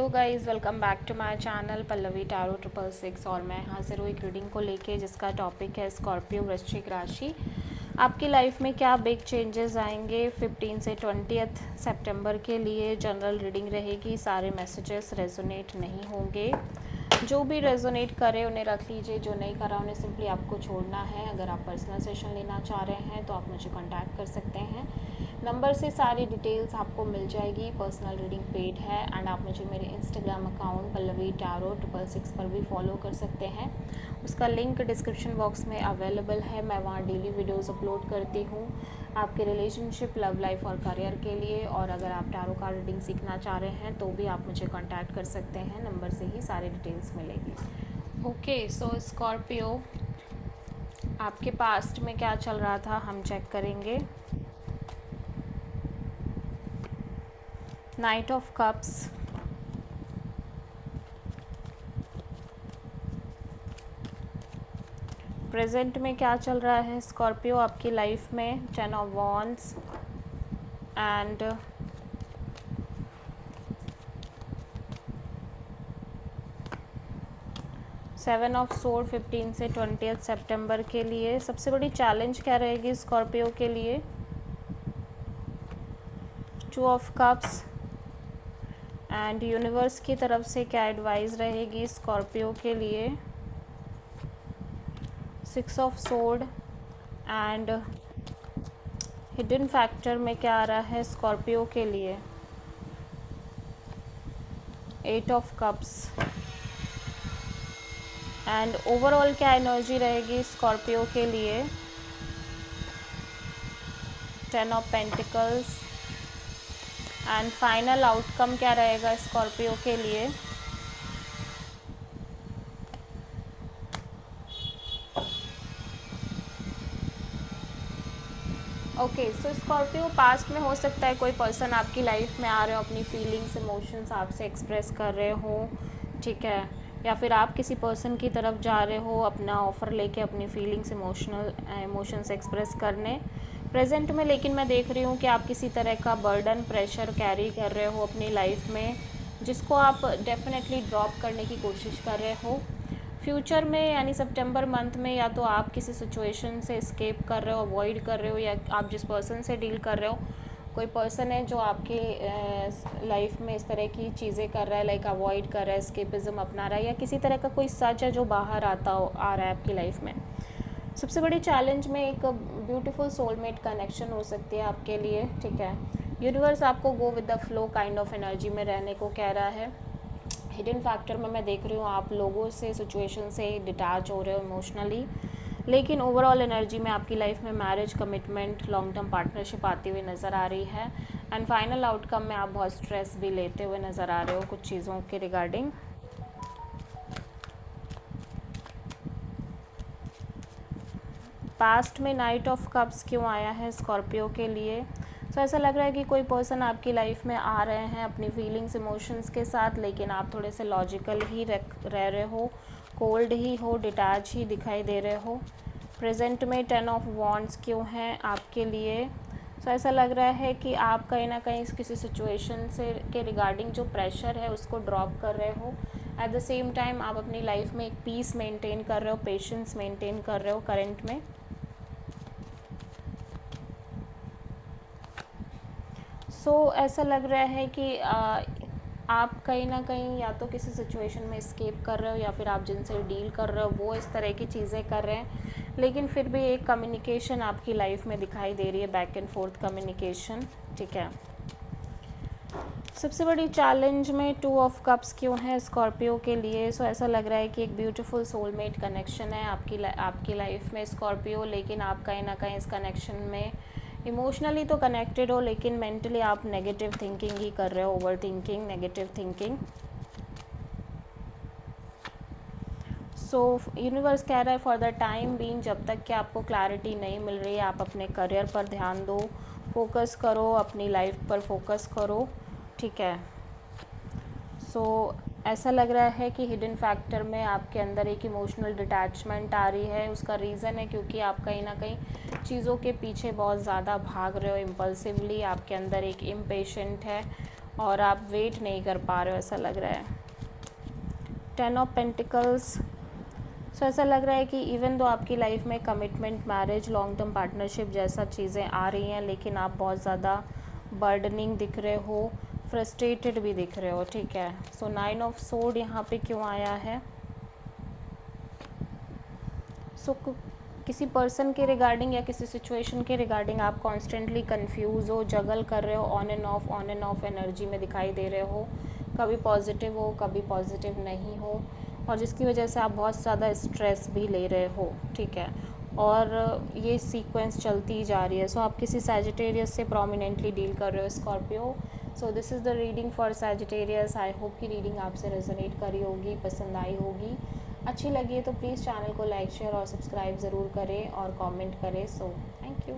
Hello guys, welcome back to my channel Pallavi tarot 666। और मैं हाजिर हूँ एक रीडिंग को लेके जिसका टॉपिक है स्कॉर्पियो वृश्चिक राशि। आपकी लाइफ में क्या बिग चेंजेस आएंगे 15 से 20 सितंबर के लिए। जनरल रीडिंग रहेगी, सारे मैसेजेस रेजोनेट नहीं होंगे। जो भी रेजोनेट करे उन्हें रख लीजिए, जो नहीं करा उन्हें सिंपली आपको छोड़ना है। अगर आप पर्सनल सेशन लेना चाह रहे हैं तो आप मुझे कांटेक्ट कर सकते हैं। नंबर से सारी डिटेल्स आपको मिल जाएगी। पर्सनल रीडिंग पेड है एंड आप मुझे मेरे इंस्टाग्राम अकाउंट पल्लवी टैरो 666 पर भी फॉलो कर सकते हैं। उसका लिंक डिस्क्रिप्शन बॉक्स में अवेलेबल है। मैं वहाँ डेली वीडियोस अपलोड करती हूँ आपके रिलेशनशिप, लव लाइफ और करियर के लिए। और अगर आप टैरो कार्ड रीडिंग सीखना चाह रहे हैं तो भी आप मुझे कॉन्टैक्ट कर सकते हैं। नंबर से ही सारी डिटेल्स मिलेगी। ओके, सो स्कॉर्पियो, आपके पास्ट में क्या चल रहा था हम चेक करेंगे। नाइट ऑफ कप्स, प्रेजेंट में क्या चल रहा है स्कॉर्पियो आपकी लाइफ में। 10 of wands and 7 of sword 15 से 20 सितंबर के लिए। सबसे बड़ी चैलेंज क्या रहेगी स्कॉर्पियो के लिए। 2 ऑफ कप्स एंड यूनिवर्स की तरफ से क्या एडवाइस रहेगी स्कॉर्पियो के लिए। 6 of sword and hidden factor में क्या आ रहा है स्कॉर्पियो के लिए। 8 ऑफ कप्स एंड ओवरऑल क्या एनर्जी रहेगी स्कॉर्पियो के लिए। 10 of pentacles and final outcome क्या रहेगा स्कॉर्पियो के लिए। ओके, सो स्कॉर्पियो, पास्ट में हो सकता है कोई पर्सन आपकी लाइफ में आ रहे हो, अपनी फीलिंग्स इमोशंस आपसे एक्सप्रेस कर रहे हो, ठीक है, या फिर आप किसी पर्सन की तरफ जा रहे हो अपना ऑफ़र लेके अपनी फीलिंग्स इमोशंस एक्सप्रेस करने। प्रेजेंट में लेकिन मैं देख रही हूँ कि आप किसी तरह का बर्डन, प्रेशर कैरी कर रहे हो अपनी लाइफ में, जिसको आप डेफिनेटली ड्रॉप करने की कोशिश कर रहे हो। फ्यूचर में यानी सितंबर मंथ में या तो आप किसी सिचुएशन से एस्केप कर रहे हो, अवॉइड कर रहे हो, या आप जिस पर्सन से डील कर रहे हो, कोई पर्सन है जो आपके लाइफ में इस तरह की चीज़ें कर रहा है, लाइक अवॉइड कर रहा है, एस्केपिज्म अपना रहा है, या किसी तरह का कोई सच है जो बाहर आ रहा है आपकी लाइफ में। सबसे बड़ी चैलेंज में एक ब्यूटीफुल सोलमेट कनेक्शन हो सकती है आपके लिए, ठीक है। यूनिवर्स आपको go with the flow kind of energy में रहने को कह रहा है। हिडन फैक्टर में मैं देख रही हूँ आप लोगों से, सिचुएशन से डिटैच हो रहे हो इमोशनली, लेकिन ओवरऑल एनर्जी में आपकी लाइफ में marriage, commitment, long term partnership आती हुई नज़र आ रही है। एंड फाइनल आउटकम में आप बहुत स्ट्रेस भी लेते हुए नज़र आ रहे हो कुछ चीज़ों के रिगार्डिंग। पास्ट में नाइट ऑफ कप्स क्यों आया है स्कॉर्पियो के लिए। तो ऐसा लग रहा है कि कोई पर्सन आपकी लाइफ में आ रहे हैं अपनी फीलिंग्स इमोशंस के साथ, लेकिन आप थोड़े से लॉजिकल ही रह रहे हो, कोल्ड ही हो, डिटैच ही दिखाई दे रहे हो। प्रेजेंट में 10 ऑफ वॉन्ड्स क्यों हैं आपके लिए। तो ऐसा लग रहा है कि आप कहीं ना कहीं किसी सिचुएशन से के रिगार्डिंग जो प्रेशर है उसको ड्रॉप कर रहे हो। एट द सेम टाइम आप अपनी लाइफ में एक पीस मेंटेन कर रहे हो, पेशेंस मेंटेन कर रहे हो करंट में। ऐसा लग रहा है कि आप कहीं ना कहीं या तो किसी सिचुएशन में एस्केप कर रहे हो, या फिर आप जिनसे डील कर रहे हो वो इस तरह की चीज़ें कर रहे हैं, लेकिन फिर भी एक कम्युनिकेशन आपकी लाइफ में दिखाई दे रही है, बैक एंड फोर्थ कम्युनिकेशन, ठीक है। सबसे बड़ी चैलेंज में 2 ऑफ कप्स क्यों है स्कॉर्पियो के लिए। ऐसा लग रहा है कि एक ब्यूटीफुल सोलमेट कनेक्शन है आपकी लाइफ में स्कॉर्पियो, लेकिन आप कहीं ना कहीं इस कनेक्शन में इमोशनली तो कनेक्टेड हो, लेकिन मेंटली आप नेगेटिव थिंकिंग ही कर रहे हो, over thinking, negative thinking. Universe कह रहा है फॉर द टाइम बीइंग, जब तक कि आपको क्लैरिटी नहीं मिल रही है, आप अपने करियर पर ध्यान दो, फोकस करो, अपनी लाइफ पर फोकस करो, ठीक है। ऐसा लग रहा है कि हिडन फैक्टर में आपके अंदर एक इमोशनल डिटैचमेंट आ रही है। उसका रीज़न है क्योंकि आप कहीं ना कहीं चीज़ों के पीछे बहुत ज़्यादा भाग रहे हो इम्पल्सिवली, आपके अंदर एक इम्पेशेंट है और आप वेट नहीं कर पा रहे हो ऐसा लग रहा है। 10 ऑफ पेंटिकल्स। सो ऐसा लग रहा है कि इवन दो आपकी लाइफ में commitment, marriage, long term partnership जैसा चीज़ें आ रही हैं, लेकिन आप बहुत ज़्यादा बर्डनिंग दिख रहे हो, फ्रस्ट्रेटेड भी दिख रहे हो, ठीक है। सो 9 ऑफ सोर्ड यहाँ पे क्यों आया है? सो किसी पर्सन के रिगार्डिंग या किसी सिचुएशन के रिगार्डिंग आप कॉन्स्टेंटली कंफ्यूज हो, जगल कर रहे हो, ऑन एंड ऑफ एनर्जी में दिखाई दे रहे हो, कभी पॉजिटिव हो कभी पॉजिटिव नहीं हो, और जिसकी वजह से आप बहुत ज़्यादा स्ट्रेस भी ले रहे हो, ठीक है। और ये सीक्वेंस चलती जा रही है। सो आप किसी सैजिटेरियस से प्रोमिनेंटली डील कर रहे हो, Scorpio. So this is the reading for Sagittarius. I hope कि रीडिंग आपसे रेजोनेट करी होगी, पसंद आई होगी। अच्छी लगी है तो प्लीज़ चैनल को लाइक, शेयर और सब्सक्राइब ज़रूर करें और कमेंट करें। So thank you.